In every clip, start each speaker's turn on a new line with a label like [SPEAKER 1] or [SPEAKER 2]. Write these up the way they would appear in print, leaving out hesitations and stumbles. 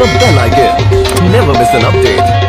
[SPEAKER 1] the bell icon. Never miss an update.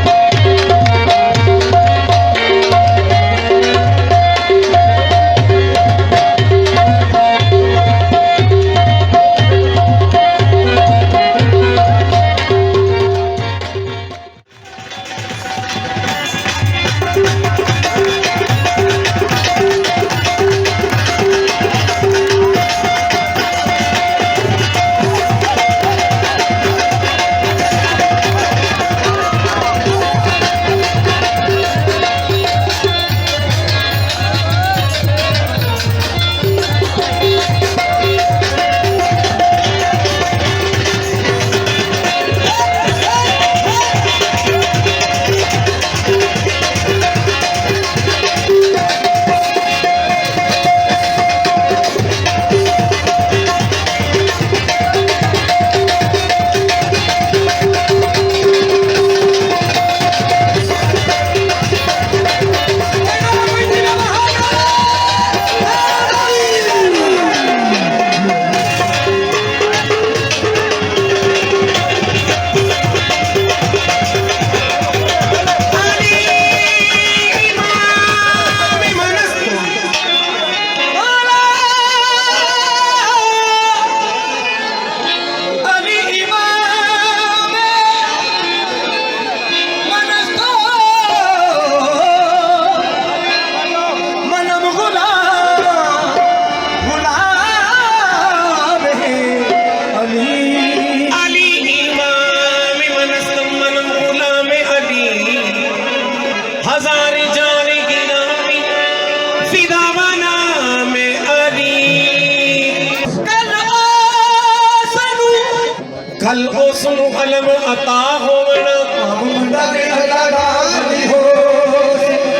[SPEAKER 2] कल ओसनु अलम अता होवना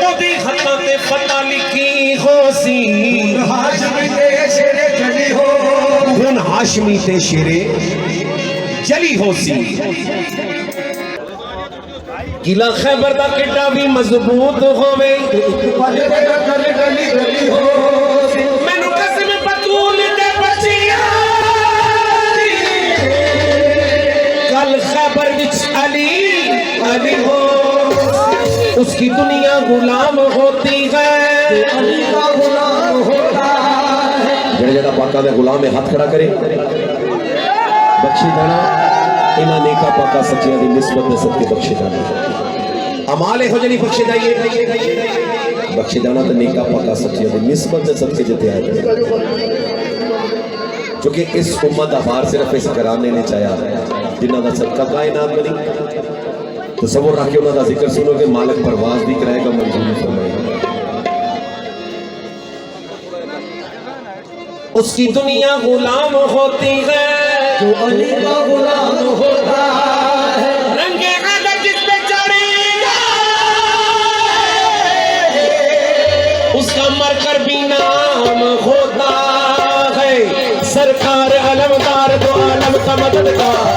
[SPEAKER 2] ओदी खता ते पता लिखी होसी हाशमी ते शेरे जली हो हुन हाशमी ते शेरे जली होसी किला खैबर दा किड्डा भी मजबूत होवे मैनू कसम बतूल दे बचिया कल खैबर विच अली अली हो उसकी दुनिया गुलाम होती है अली का गुलाम होता है
[SPEAKER 3] जड़ा जड़ा पाका दे गुलाम में हाथ खड़ा करे बख्शी दाना इना नेका पाका सच्चियां दी निस्बत दे सदके बख्शी दाना अमाल हो जनी बख्शी दाइए बख्शी दाना ते नेका पाका सच्चियां दी निस्बत दे सदके जते आए क्योंकि इस उम्मत दा भार सिर्फ इस घराने ने चाया जिन्हां दा सदका कायनात बनी तसव्वुर रख के उन्हां दा जिक्र सुनोगे मालिक परवाज़ भी कराएगा मंजूर फरमाएगा
[SPEAKER 2] उसकी दुनिया गुलाम होती है
[SPEAKER 4] जो अली का गुलाम होता है
[SPEAKER 2] रंगे कागज जिस पे चढ़ेगा उसका मरकर भी नाम होता है सरकार अलमदार दो आलम का मददगार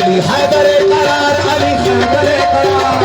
[SPEAKER 2] अली हैदर करार अली हैदर करार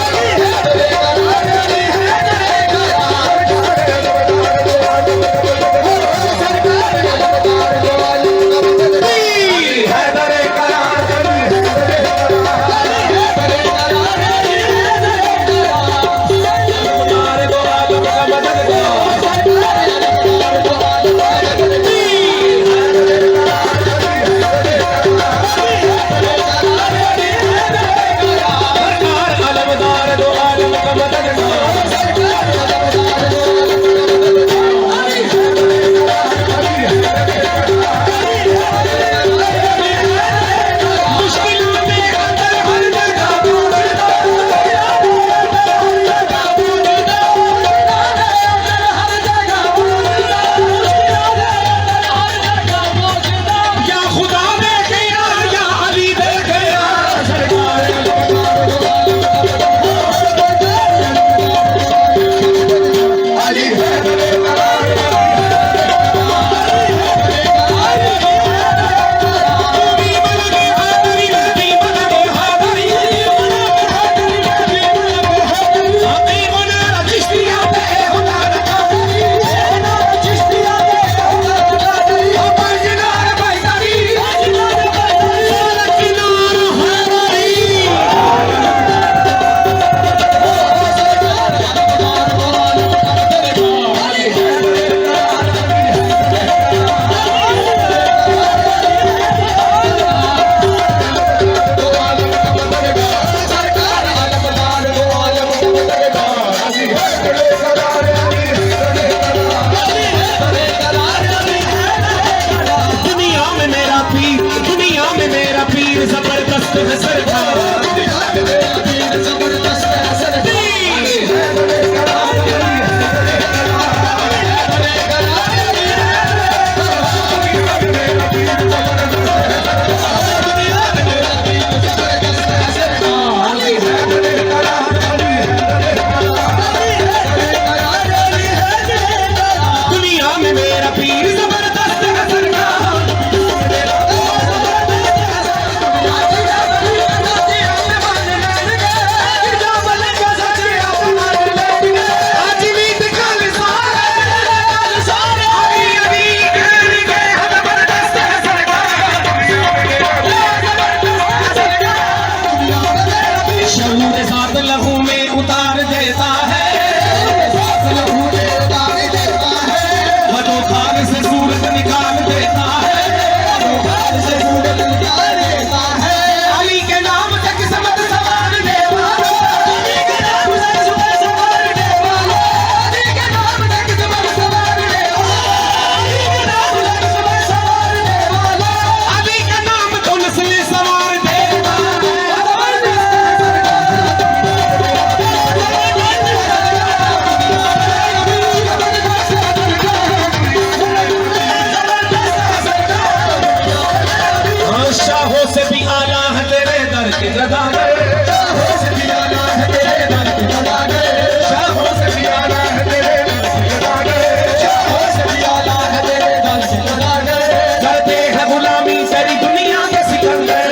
[SPEAKER 2] के जगा गए, शाहों से भी आला है तेरे दर पे जगा गए, शाहों से भी आला है तेरे दर पे जगा गए, शाहों से भी आला है तेरे दर पे जगा गए। करते हैं गुलामी तेरी दुनिया के सिकंदर,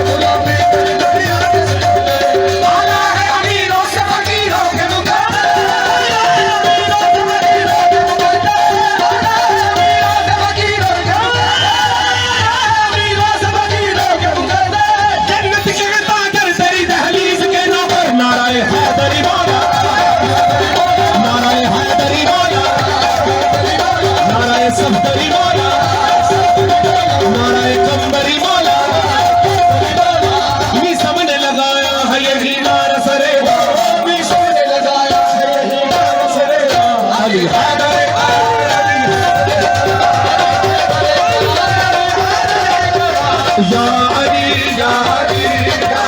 [SPEAKER 2] गुलामी तेरी दुनिया के सिकंदर। आला है अमीरों से फकीरों के मुकद्दर, अमीरों से फकीरों के मुकद्दर, अमीरों से फकीरों के अमीरों से फकीरों के मुकद्दर। जन्नत के ताजर तेरी दहलीज के नौकर, नाराए हैदरी मौला, नाराए हैदरी मौला, नाराए सफदरी मौला, नाराए कंबरी मौला। भी सबने लगाया है यही नारा सरेगा, भी सबने लगाया है यही नारा सरेगा। अली हैदर या अली या अली या